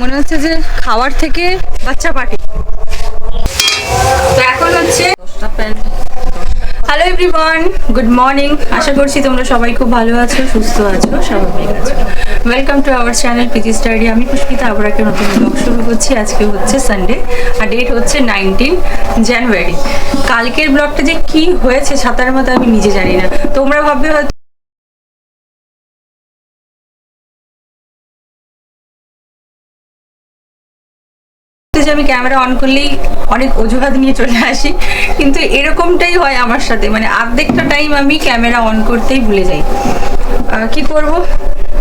মনে হচ্ছে যে খাওয়ার থেকে বাচ্চা পার্টি। তো এখন হচ্ছে হ্যালো এভরিওয়ান, গুড মর্নিং। আশা করছি তোমরা সবাই খুব ভালো আছো, সুস্থ আছো, স্বাভাবিক আছো। Welcome to our channel PG study. আমি পুষ্পিতা, আবার একটা নতুন ব্লগ শুরু করছি। আজকে হচ্ছে সানডে আর ডেট হচ্ছে 19 জানুয়ারি। কালকের ব্লগটা যে কি হয়েছে ছাতার মতো আমি নিজে জানি না। তোমরা ভাববে হয়তো যে আমি ক্যামেরা অন করলেই অনেক অজুহাত নিয়ে চলে আসি, কিন্তু এরকমটাই হয় আমার সাথে। মানে অর্ধেকটা টাইম আমি ক্যামেরা অন করতেই ভুলে যাই। কি করব,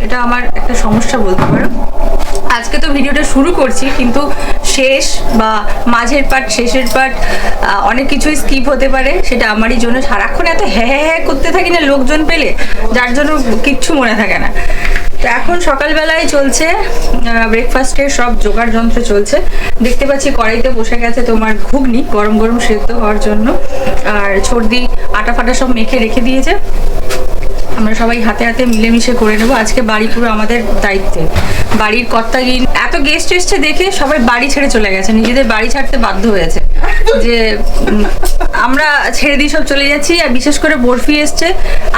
এটা আমার একটা সমস্যা বলতে পারো। আজকে তো ভিডিওটা শুরু করছি, কিন্তু শেষ বা মাঝের পার্ট, শেষের পার্ট অনেক কিছুই স্কিপ হতে পারে। সেটা আমারই জন্য। সারাক্ষণ এত হ্যাঁ হ্যাঁ হ্যাঁ করতে থাকি না লোকজন পেলে, যার জন্য কিচ্ছু মনে থাকে না। তো এখন সকালবেলায় চলছে ব্রেকফাস্টের সব জোগাড় যন্ত্র চলছে। দেখতে পাচ্ছি কড়াইতে বসে গেছে তোমার ঘুগনি, গরম গরম সেদ্ধ হওয়ার জন্য। আর সর্দি আটা ফাটা সব মেখে রেখে দিয়েছে। আমরা সবাই হাতে হাতে মিলেমিশে করে নেবো। আজকে বাড়ি পুরো আমাদের দায়িত্বে। বাড়ির কর্তাগিন এত গেস্ট এসছে দেখে সবাই বাড়ি ছেড়ে চলে গেছে, নিজেদের বাড়ি ছাড়তে বাধ্য হয়েছে যে আমরা ছেড়ে দিয়ে সব চলে যাচ্ছি। আর বিশেষ করে বরফি এসছে,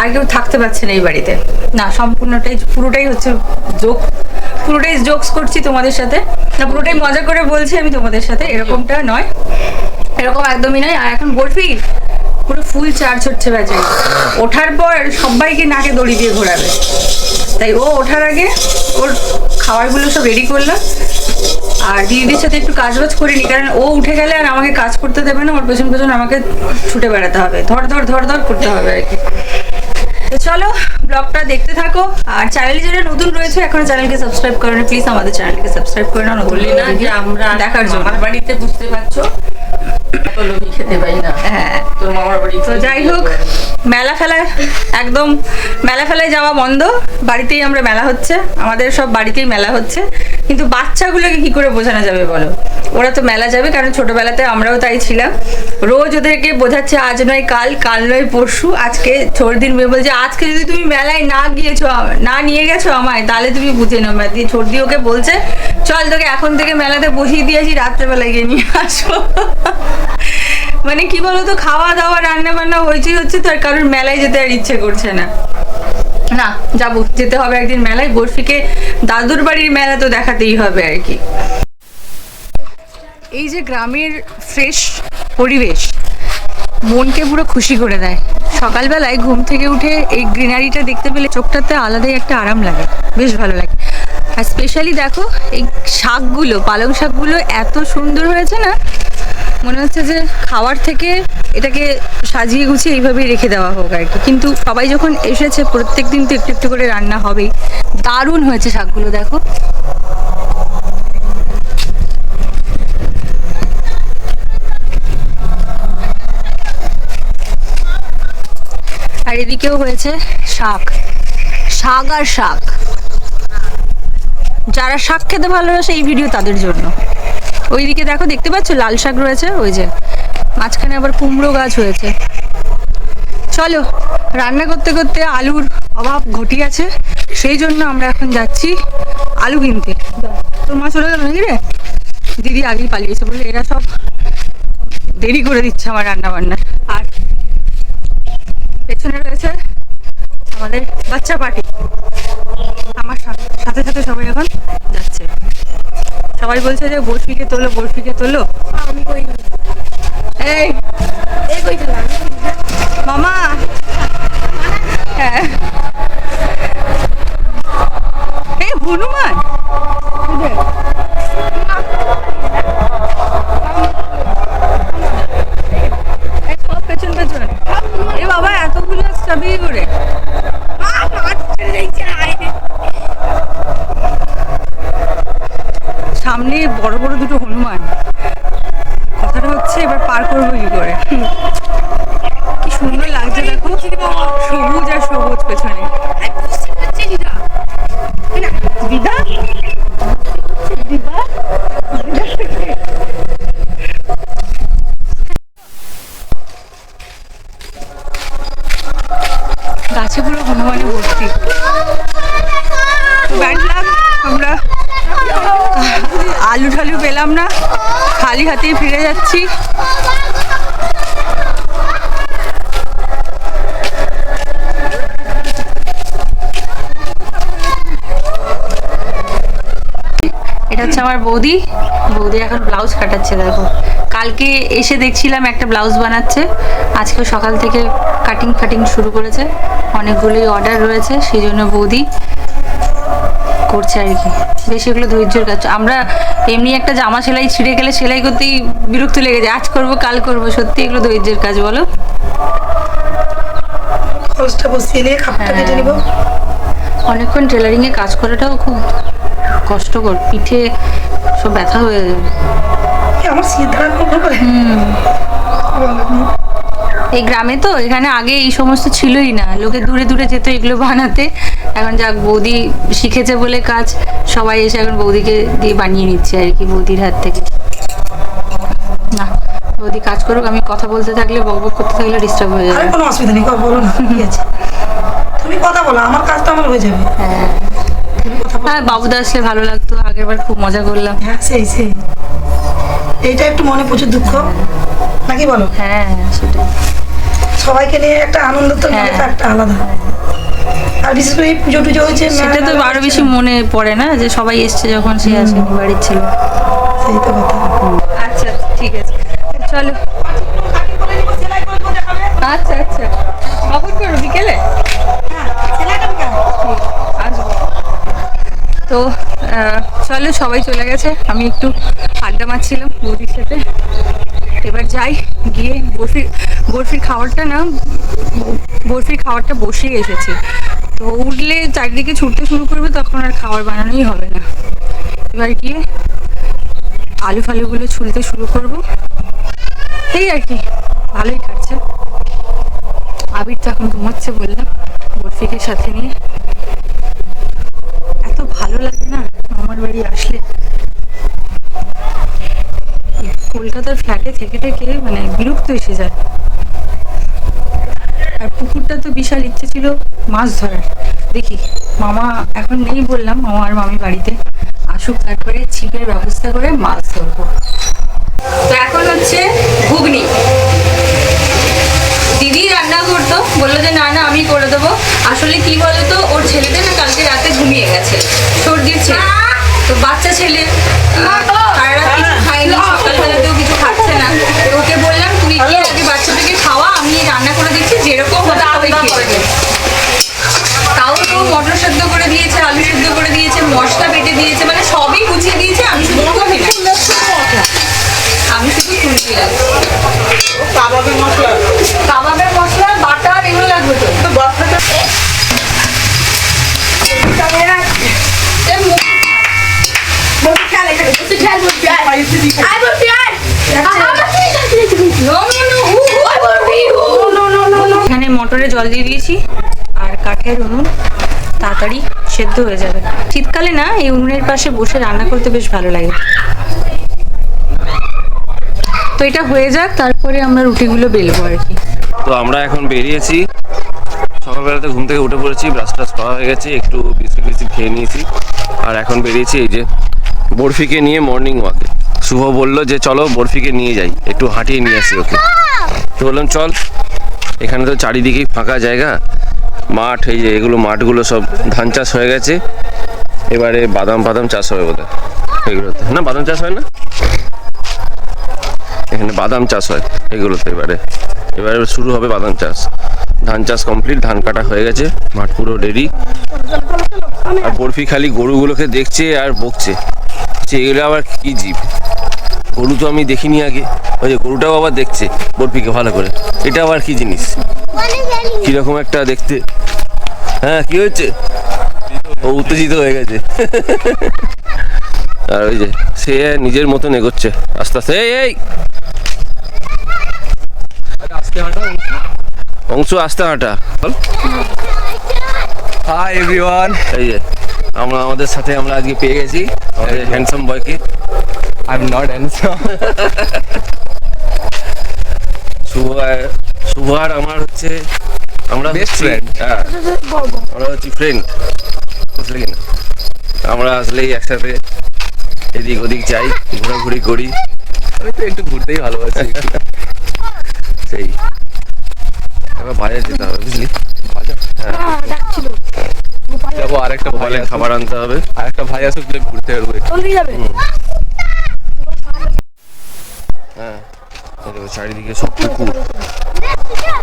আর কেউ থাকতে পারছে না এই বাড়িতে। না, পুরোটাই হচ্ছে জোক, পুরোটাই জোকস করছি তোমাদের সাথে, না পুরোটাই মজা করে বলছি আমি তোমাদের সাথে। এরকমটা নয়, এরকম একদমই নয়। আর এখন বরফি পুরো ফুল চার্জ হচ্ছে ব্যাটারি। ওঠার পর সবাইকে নাকে দড়ি দিয়ে ঘোরাবে, তাই ও ওঠার আগে ওর খাবারগুলো সব রেডি করলাম। আর দিদিদের সাথে একটু কাজবাজ করিনি, কারণ ও উঠে গেলে আর আমাকে কাজ করতে দেবে না। ওর পেছন পেছন আমাকে ছুটে বেড়াতে হবে, ধর ধর ধর ধর করতে হবে আর কি। তো চলো ব্লগটা দেখতে থাকো। আর চ্যানেলে যারা নতুন রয়েছে এখনো চ্যানেলকে সাবস্ক্রাইব করো না, প্লিজ আমাদের চ্যানেলকে সাবস্ক্রাইব করে নাও। বললি না যে আমরা দেখার জন্য আমার বাড়িতে, বুঝতে পারছো খেতে পাই না। হ্যাঁ, তো যাই হোক, মেলা ফেলায় একদম মেলা ফেলায় যাওয়া বন্ধ। বাড়িতেই আমরা মেলা হচ্ছে, আমাদের সব বাড়িতেই মেলা হচ্ছে। কিন্তু বাচ্চাগুলোকে কি করে বোঝানো যাবে বলো? ওরা তো মেলা যাবে, কারণ ছোটবেলাতে আমরাও তাই ছিলাম। রোজ ওদেরকে বোঝাচ্ছে আজ নয় কাল, কাল নয় পরশু। আজকে সর্দির মেয়ে বলছে আজকে যদি তুমি মেলায় না গিয়েছো, না নিয়ে গেছো আমায়, তাহলে তুমি বুঝে নাও। সর্দি ওকে বলছে চল তোকে এখন থেকে মেলাতে বসিয়ে দিয়েছি, রাত্রেবেলায় গিয়ে নিয়ে আসো। মানে কি বলতো, খাওয়া দাওয়া রান্না বান্না হচ্ছে তার কারোর মেলায় যেতে আর ইচ্ছে করছে না। না যাবো, যেতে হবে একদিন মেলায়। বরফিকে দাদুর বাড়ির মেলা তো দেখাতেই হবে আর কি। এই যে গ্রামের ফ্রেশ পরিবেশ মনকে পুরো খুশি করে দেয়। সকালবেলায় ঘুম থেকে উঠে এই গ্রিনারিটা দেখতে পেলে চোখটাতে আলাদাই একটা আরাম লাগে, বেশ ভালো লাগে। আর স্পেশালি দেখো এই শাকগুলো, পালং শাকগুলো এত সুন্দর হয়েছে না, মনে হচ্ছে যে খাওয়ার থেকে এটাকে সাজিয়ে গুছিয়ে এইভাবেই রেখে দেওয়া হোক আর কি। কিন্তু সবাই যখন এসেছে, প্রত্যেক দিন তো একটু একটু করে রান্না হবেই। দারুণ হয়েছে শাকগুলো, দেখো। আর এদিকেও হয়েছে শাক, শাক আর শাক। যারা শাক খেতে ভালোবাসে এই ভিডিও তাদের জন্য। ওইদিকে দেখো, দেখতে পাচ্ছ লাল শাক রয়েছে, ওই যে মাঝখানে আবার কুমড়ো গাছ হয়েছে। চলো, রান্না করতে করতে আলুর অভাব ঘটিয়াছে, সেই জন্য আমরা এখন যাচ্ছি আলু কিনতে। তোর মা চলে গেল নাকি রে? দিদি আগেই পালিয়েছে, বলে এরা সব দেরি করে দিচ্ছে আমার রান্না বান্না। আর পেছনে রয়েছে আমাদের বাচ্চা পার্টি। আমার সাথে সাথে সবাই এখন যাচ্ছে। সবাই বলছে যে বরফিকে তোলো, বরফিকে তোলো। এই মামা, হ্যাঁ এই হনুমান সব পেছন পেছন। এ বাবা, এতগুলো চাবি করে। সামনে বড় বড় দুটো হনুমান। কথাটা হচ্ছে এবার পার করবো কি করে। কি সুন্দর লাগছে দেখো, সবুজ আর সবুজ পেছনে। দিদা দিদা গাছে পুরো হনুমানে ভর্তি। ব্যাড লাক, আমরা আলু ঠালু পেলাম না, খালি হাতেই ফিরে যাচ্ছি। এটা হচ্ছে আমার বৌদি। বৌদি এখন ব্লাউজ কাটাচ্ছে, দেখো। কালকে এসে দেখছিলাম একটা ব্লাউজ বানাচ্ছে, আজকে সকাল থেকে কাটিং ফাটিং শুরু করেছে। অনেকগুলোই অর্ডার রয়েছে, সেই জন্য বৌদি করছে আর কি। বেশ এগুলো ধৈর্যের কাজ। আমরা এমনি একটা জামা সেলাই ছিঁড়ে গেলে সেলাই করতেই বিরক্ত লেগে যায়, আজ করবো কাল করবো। সত্যি এগুলো ধৈর্যের কাজ, বলো। অনেকক্ষণ টেলারিং এ কাজ করাটাও খুব কষ্টকর, পিঠে সব ব্যথা হয়ে যাবে। এই গ্রামে তো, এখানে আগে এই সমস্ত ছিলই না, লোকে দূরে দূরে যেত এগুলো বানাতে। এখন যাক বৌদি শিখেছে বলে কাজ, সবাই এসে এখন বৌদিকে দিয়ে বানিয়ে নিচ্ছে আর কি, বৌদির হাত থেকে। না, বৌদি কাজ করুক, আমি কথা বলতে থাকলে বকবক করতে থাকলে ডিস্টার্ব হয়ে যাবে। কোনো অসুবিধা নেই, বলো না, ঠিক আছে। তুমি কথা বলো, আমার কাজটা আমার হয়ে যাবে। হ্যাঁ, বাবুদা আসলে ভালো লাগতো, আগের বার খুব মজা করলাম। হ্যাঁ, সেই এইটা একটু মনে প্রচুর দুঃখ, নাকি বলো? হ্যাঁ, সেটাই। সবাইকে নিয়ে একটা আনন্দ তো একটা আলাদা। আর বিশেষ করে পুজো টুজো হয়েছে, সেটা তো আরো বেশি মনে পড়ে না, যে সবাই এসছে যখন, সে আসেনি, বাড়ির ছিল। সেই তো কথা। আচ্ছা, ঠিক আছে, চলো। আচ্ছা আচ্ছা, খবর করো বিকেলে। আসবো তো। চলো, সবাই চলে গেছে, আমি একটু আড্ডা মারছিলাম বৌদির সাথে। এবার যাই, গিয়ে বরফির খাবারটা বসিয়ে এসেছি। তো উঠলে চারিদিকে ছুটতে শুরু করবে, তখন আর খাবার বানানোই হবে না। এবার গিয়ে আলু ফালুগুলো ছুলতে শুরু করব, এই আর কি। ভালোই কাটছে। আবির তো এখন ঘুমোচ্ছে বললাম, বরফিকে সাথে নিয়ে। এত ভালো লাগে না আমার বাড়ি আসলে। কলকাতার ফ্ল্যাটে থেকে থেকে মানে বিরক্ত এসে যায়। আর পুকুরটা তো বিশাল ইচ্ছে ছিল মাছ ধরার। দেখি, মামা এখন নেই বললাম, মামা আর মামি বাড়িতে আসুক, তারপরে ছিপের ব্যবস্থা করে মাছ ধরবো। তো এখন হচ্ছে ঘুগনি। দিদি রান্না করতো, বললো যে না না আমি করে দেবো। আসলে কি বলতো, ওর ছেলেটা না কালকে রাতে ঘুমিয়ে গেছে, সর্দির ছেলে তো, বাচ্চা ছেলে, সারা রাত কিছু খায়নি, সকালবেলাতেও কিছু খাচ্ছে না। ওকে বললাম তুই গিয়ে আগে বাচ্চাটাকে খাওয়া, আমি রান্না করে দিচ্ছি, যেরকম হবে সবাই খেয়ে নেবে। তাও তো মটর সেদ্ধ করে দিয়েছে, আলু সেদ্ধ করে দিয়েছে, মশলা বেটে দিয়েছে, মানে সবই গুছিয়ে দিয়েছে। আমি শুধু তুলছি কাবাবের মশলা, বাটার এগুলো লাগবে তো। এখানে মটরে জল দিয়ে দিয়েছি, আর কাঠের উনুন, তাড়াতাড়ি সেদ্ধ হয়ে যাবে। শীতকালে না এই উনুনের পাশে বসে রান্না করতে বেশ ভালো লাগে। তো এটা হয়ে যাক, তারপরে আমরা রুটিগুলো বেলবো আর কি। তো আমরা এখন বেরিয়েছি, সকালবেলাতে ঘুম থেকে উঠে পড়েছি, ব্রাশ টাশ করা হয়ে গেছে, একটু বিস্কিট খেয়ে নিয়েছি, আর এখন বেরিয়েছি এই যে বরফিকে নিয়ে মর্নিং ওয়াকে। শুভ বললো যে চলো বরফিকে নিয়ে যাই, একটু হাঁটিয়ে নিয়ে আসি ওকে। তো বললাম চল। এখানে তো চারিদিকেই ফাঁকা জায়গা, মাঠ, এই যে এগুলো মাঠগুলো সব ধান চাষ হয়ে গেছে, এবারে বাদাম চাষ হবে বোধহয় এগুলোতে। না, বাদাম চাষ হয় না, এখানে বাদাম চাষ হয় এগুলোতে। এবারে শুরু হবে বাদাম চাষ। ধান চাষ কমপ্লিট, ধান কাটা হয়ে গেছে, মাঠ পুরো রেডি। আর বরফি খালি গরুগুলোকে দেখছে আর বকছে যে এগুলো আবার কি জীব, গরু তো আমি দেখিনি আগে। ওই যে গরুটাও আবার দেখছে বরফিকে ভালো করে, এটা আবার কি জিনিস, কিরকম একটা দেখতে। হ্যাঁ, কি হচ্ছে, ও উত্তেজিত হয়ে গেছে। আর ওই যে সে নিজের মতন এগোচ্ছে আস্তে আস্তে। এই অংশ আস্তে হাঁটা। হাই এভরিওয়ান, এই যে আমাদের সাথে আমরা আজকে পেয়ে গেছি আমাদের হ্যান্ডসাম বয়কে। I am not handsome. Shubho আর আমার হচ্ছে আমরা বেস্ট ফ্রেন্ড। হ্যাঁ, আমরা হচ্ছি ফ্রেন্ড, বুঝলে কিনা। আমরা আসলেই একসাথে এদিক ওদিক যাই, ঘোরাঘুরি করি। আমি তো একটু ঘুরতেই ভালোবাসি। সেই এবার বাজার যেতে হবে, বুঝলি? যাবো, আরেকটা ভাই গোপালের খাবার আনতে হবে। আরেকটা ভাই আসুক, ঘুরতে পারবো একটু। হ্যাঁ, এই দেখো চারিদিকে সব পুকুর।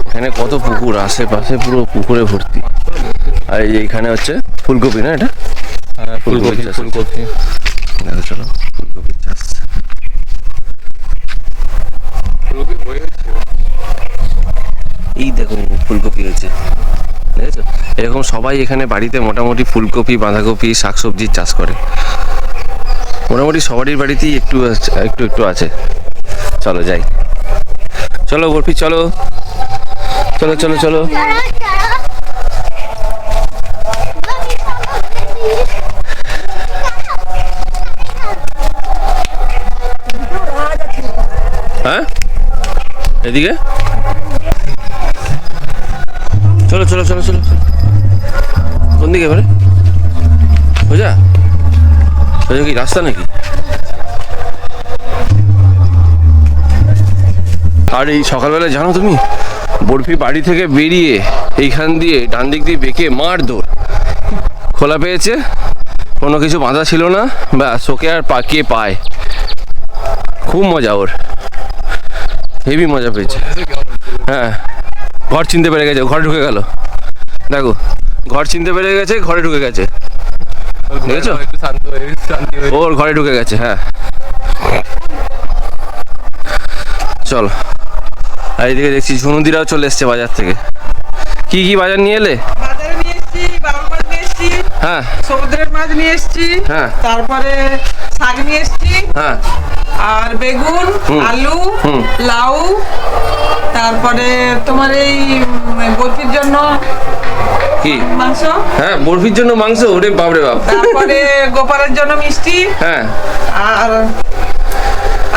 এখানে কত পুকুর, আশেপাশে পুরো পুকুরে ভর্তি। আর এই যে এখানে হচ্ছে ফুলকপি, না এটা? হ্যাঁ, ফুলকপি চাষ। ফুলকপি। দেখো চলো, ফুলকপির চাষ। ফুলকপি হয়ে গেছে। এই দেখো ফুলকপি হয়েছে, দেখেছো? এরকম সবাই এখানে বাড়িতে মোটামুটি ফুলকপি, বাঁধাকপি, শাকসবজির চাষ করে। মোটামুটি সবারই বাড়িতেই একটু একটু একটু আছে। চলো যাই, চলো বরফি, চলো চলো চলো চলো। হ্যাঁ, এদিকে চলো চলো চলো চলো। কোন দিকে এবারে? সোজা সোজা কি রাস্তা নাকি? আর এই সকালবেলা জানো তুমি, বরফি বাড়ি থেকে বেরিয়ে এইখান দিয়ে ডান দিক দিয়ে বেঁকে মার দৌড়। খোলা পেয়েছে, কোনো কিছু বাঁধা ছিল না, ব্যাস ওকে আর পাকিয়ে পায়। খুব মজা ওর, হেভি মজা পেয়েছে। হ্যাঁ, ঘর চিনতে পেরে গেছে, ঘরে ঢুকে গেল। দেখো, ঘর চিনতে পেরে গেছে, ঘরে ঢুকে গেছে। দেখেছো? একটু শান্তি হয়ে ওর ঘরে ঢুকে গেছে। হ্যাঁ, চল। আর এইদিকে দেখছি ঝুনুদিরাও চলে এসছে বাজার থেকে। কি কি বাজার নিয়ে এলে? বাজারে নিয়ে এসেছি, বারো মাছ নিয়ে এসেছি, হ্যাঁ সমুদ্রের মাছ নিয়ে এসেছি, হ্যাঁ। তারপরে শাক নিয়ে এসেছি, হ্যাঁ, আর বেগুন, আলু, হুম। লাউ, তারপরে তোমার এই বরফির জন্য কি? মাংস, হ্যাঁ, বরফির জন্য মাংস, ওরে বাপরে বাপ। তারপরে গোপালের জন্য মিষ্টি, হ্যাঁ, আর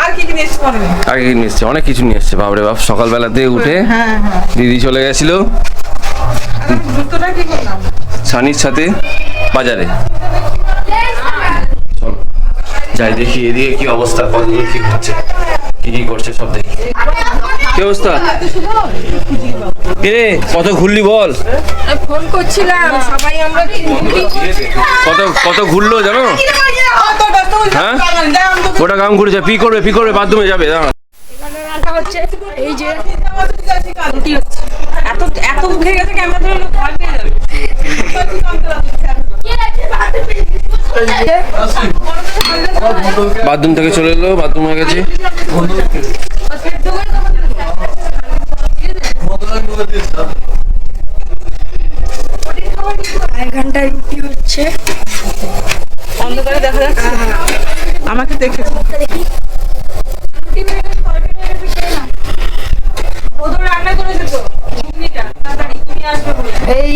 আর কি কি নিয়ে এসেছি মনে নেই। আগে কি নিয়ে এসছে? অনেক কিছু নিয়ে এসছে, বাপরে বাপ। সকালবেলাতে উঠে হ্যাঁ হ্যাঁ, দিদি চলে গেছিল আর আমি জুতোটা কি করলাম? সানির সাথে বাজারে। চলো যাই দেখি এদিকে কি অবস্থা, কতদূর কি হচ্ছে, কি কি করছে সব দেখি। কি অবস্থা? কে কত ঘুরলি বল? ফোন করছিলাম, সবাই আমরা কত কত ঘুরলো জানো? হ্যাঁ, ওটা কাম ঘুরেছে। পি করবে বাথরুমে যাবে। দাঁড়া, এই যে কি হচ্ছে, এত এত উঠে গেছে ক্যামেরা ধরে লোক ভয় পেয়ে যাবে। বাথরুম থেকে চলে এলো, বাথরুম হয়ে গেছে। এক ঘন্টায় রুটি হচ্ছে। অন্ধকারে দেখা যাচ্ছে, আমাকে দেখে রান্না করেছে তো ঘুগনিটা, তাড়াতাড়ি তুমি আসবে বলে। এই